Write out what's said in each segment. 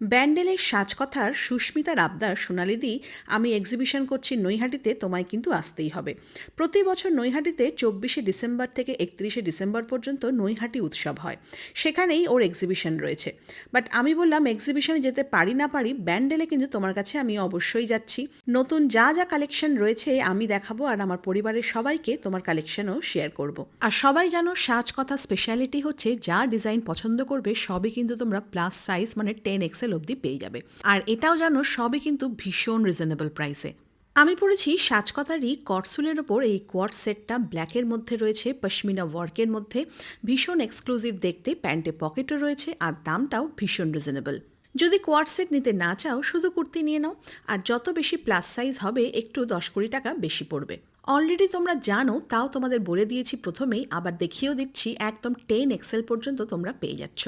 ব্যান্ডেলের সাজকথার সুস্মিতার আবদার সোনালিদি, আমি এক্সিবিশন করছি নৈহাটিতে, তোমায় কিন্তু আসতেই হবে। প্রতি বছর নৈহাটিতে 24শে ডিসেম্বর থেকে 31শে ডিসেম্বর পর্যন্ত নৈহাটি উৎসব হয়, সেখানেই ওর এক্সিবিশন রয়েছে। বাট আমি বললাম এক্সিবিশনে যেতে পারি না পারি, ব্যান্ডেলে কিন্তু তোমার কাছে আমি অবশ্যই যাচ্ছি। নতুন যা যা কালেকশন রয়েছে আমি দেখাবো, আর আমার পরিবারের সবাইকে তোমার কালেকশনও শেয়ার করব। আর সবাই জানো সাজকথা স্পেশালিটি হচ্ছে যা ডিজাইন পছন্দ করবে সবই কিন্তু তোমরা প্লাস সাইজ মানে 10XL অবধি পেয়ে যাবে। আর এটাও জানো সবই কিন্তু ভীষণ রিজনেবল প্রাইসে। আমি পড়েছি সাজকথারই কটসুলের ওপর এই কোয়ার্ট সেটটা ব্ল্যাকের মধ্যে রয়েছে, পশমিনা ওয়ার্কের মধ্যে, ভীষণ এক্সক্লুসিভ দেখতে, প্যান্টে পকেটও রয়েছে, আর দামটাও ভীষণ রিজনেবল। যদি কোয়ার্ট সেট নিতে না চাও শুধু কুর্তি নিয়ে নাও, আর যত বেশি প্লাস সাইজ হবে একটু 10-20 টাকা বেশি পড়বে। অলরেডি তোমরা জানো, তাও তোমাদের বলে দিয়েছি প্রথমেই, আবার দেখিয়েও দিচ্ছি, একদম 10XL পর্যন্ত তোমরা পেয়ে যাচ্ছ।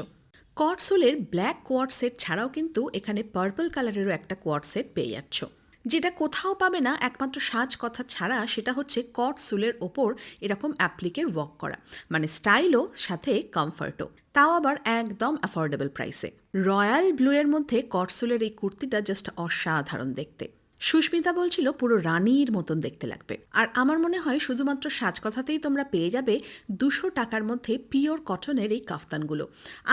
কটসুলের ব্ল্যাক কোয়ার্ট সেট ছাড়াও কিন্তু এখানে পার্পল কালারেরও একটা কোয়ার্ট সেট পেয়ে যাচ্ছ, যেটা কোথাও পাবে না একমাত্র সাজকথা ছাড়া। সেটা হচ্ছে কটসুলের ওপর এরকম অ্যাপ্লিকের ওয়ার্ক করা, মানে স্টাইলও সাথে কমফর্টও, তাও আবার একদম অ্যাফোর্ডেবল প্রাইসে। রয়্যাল ব্লুয়ের মধ্যে কটসুলের এই কুর্তিটা জাস্ট অসাধারণ দেখতে। সুস্মিতা বলছিল পুরো রানীর মতন দেখতে লাগবে। আর আমার মনে হয় শুধুমাত্র সাজকথাতেই তোমরা পেয়ে যাবে 200 টাকার মধ্যে পিওর কটনের এই কাফতানগুলো।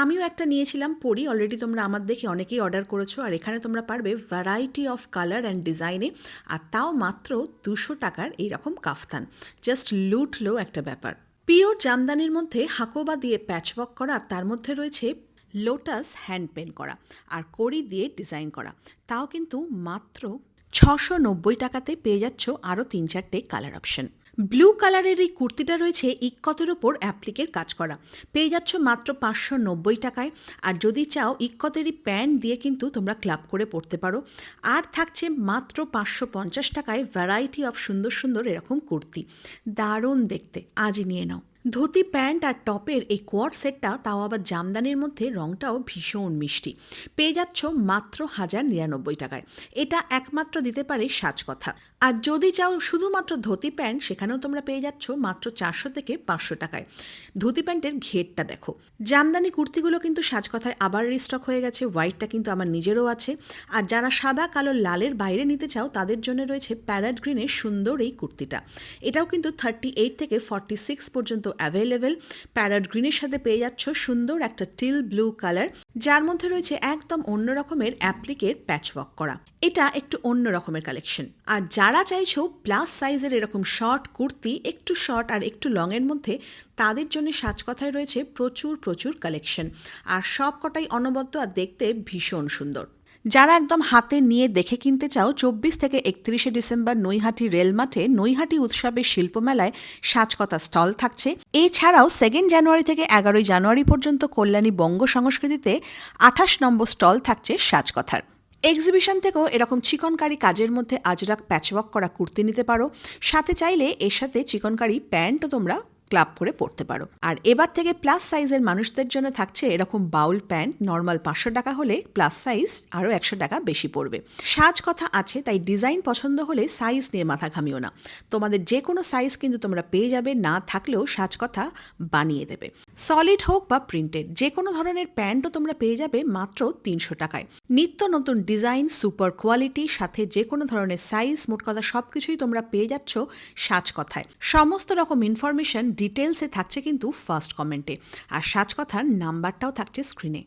আমিও একটা নিয়েছিলাম, পরি, অলরেডি তোমরা আমার দেখে অনেকেই অর্ডার করেছো। আর এখানে তোমরা পারবে ভ্যারাইটি অফ কালার অ্যান্ড ডিজাইনে, আর তাও মাত্র 200 টাকার এইরকম কাফতান। জাস্ট লুটলো একটা ব্যাপার। পিওর জামদানির মধ্যে হাকোবা দিয়ে প্যাচওয়ার্ক করা, তার মধ্যে রয়েছে লোটাস হ্যান্ড পেন করা, আর কড়ি দিয়ে ডিজাইন করা, তাও কিন্তু মাত্র 690 টাকাতে পেয়ে যাচ্ছ আরও 3-4টে কালার অপশন। ব্লু কালারের এই কুর্তিটা রয়েছে ইক্কতের ওপর অ্যাপ্লিকের কাজ করা, পেয়ে যাচ্ছ মাত্র 590 টাকায়। আর যদি চাও ইক্কতেরই প্যান্ট দিয়ে কিন্তু তোমরা ক্লাব করে পরতে পারো। আর থাকছে মাত্র 550 টাকায় ভ্যারাইটি অফ সুন্দর সুন্দর এরকম কুর্তি, দারুণ দেখতে, আজই নিয়ে নাও। ধুতি প্যান্ট আর টপের এই কোয়ার্ট সেটটা, তাও আবার জামদানির মধ্যে, রংটাও ভীষণ মিষ্টি, পেয়ে যাচ্ছ মাত্র 1099 টাকায়। এটা একমাত্র দিতে পারে সাজকথা। আর যদি চাও শুধুমাত্র ধুতি প্যান্ট, সেখানেও তোমরা পেয়ে যাচ্ছ মাত্র 400 থেকে 500 টাকায়। ধুতি প্যান্টের ঘেরটা দেখো। জামদানি কুর্তিগুলো কিন্তু সাজকথায় আবার রিস্টক হয়ে গেছে, হোয়াইটটা কিন্তু আমার নিজেরও আছে। আর যারা সাদা কালো লালের বাইরে নিতে চাও তাদের জন্য রয়েছে প্যারেট গ্রিনের সুন্দর এই কুর্তিটা। এটাও কিন্তু 38 থেকে 46 পর্যন্ত অ্যাভেলেবেল। প্যারেট গ্রিনের সাথে পেয়ে যাচ্ছ সুন্দর একটা টিল ব্লু কালার, যার মধ্যে রয়েছে একদম অন্য রকমের অ্যাপ্লিকের প্যাচওয়ার্ক করা। এটা একটু অন্য রকমের কালেকশন। আর যারা চাইছো প্লাস সাইজের এরকম শর্ট কুর্তি, একটু শর্ট আর একটু লংয়ের মধ্যে, তাদের জন্য সাজকথায় রয়েছে প্রচুর প্রচুর কালেকশন, আর সব কটাই অনবদ্য আর দেখতে ভীষণ সুন্দর। যারা একদম হাতে নিয়ে দেখে কিনতে চাও, 24 থেকে 31শে ডিসেম্বর নৈহাটি রেলমাঠে নৈহাটি উৎসবের শিল্পমেলায় সাজকথা স্টল থাকছে। এছাড়াও 2 জানুয়ারি থেকে 11 জানুয়ারি পর্যন্ত কল্যাণী বঙ্গ সংস্কৃতিতে 28 নম্বর স্টল থাকছে সাজকথার। এক্সিবিশন থেকেও এরকম চিকনকারি কাজের মধ্যে আজরাক প্যাচওয়ার্ক করা কুর্তি নিতে পারো, সাথে চাইলে এর সাথে চিকনকারি প্যান্টও তোমরা ক্লাব করে পরতে পারো। আর এবার থেকে প্লাস সাইজের মানুষদের জন্য থাকছে এরকম বাউল প্যান্ট, নর্মাল 500 টাকা হলে প্লাস সাইজ আরও 100 টাকা বেশি পড়বে। সাজকথা আছে, তাই ডিজাইন পছন্দ হলে সাইজ নিয়ে মাথা ঘামিও না, তোমাদের যে কোনো সাইজ কিন্তু তোমরা পেয়ে যাবে, না থাকলেও সাজকথা বানিয়ে দেবে। সলিড হোক বা প্রিন্টেড, যে কোনো ধরনের প্যান্টও তোমরা পেয়ে যাবে মাত্র 300 টাকায়। নিত্য নতুন ডিজাইন, সুপার কোয়ালিটি, সাথে যে কোনো ধরনের সাইজ, মোট কথা সব কিছুই তোমরা পেয়ে যাচ্ছ সাজকথায়। সমস্ত রকম ইনফরমেশন ডিটেলসে থাকছে কিন্তু ফার্স্ট কমেন্টে, আর সাজকথার নাম্বারটাও থাকছে স্ক্রিনে।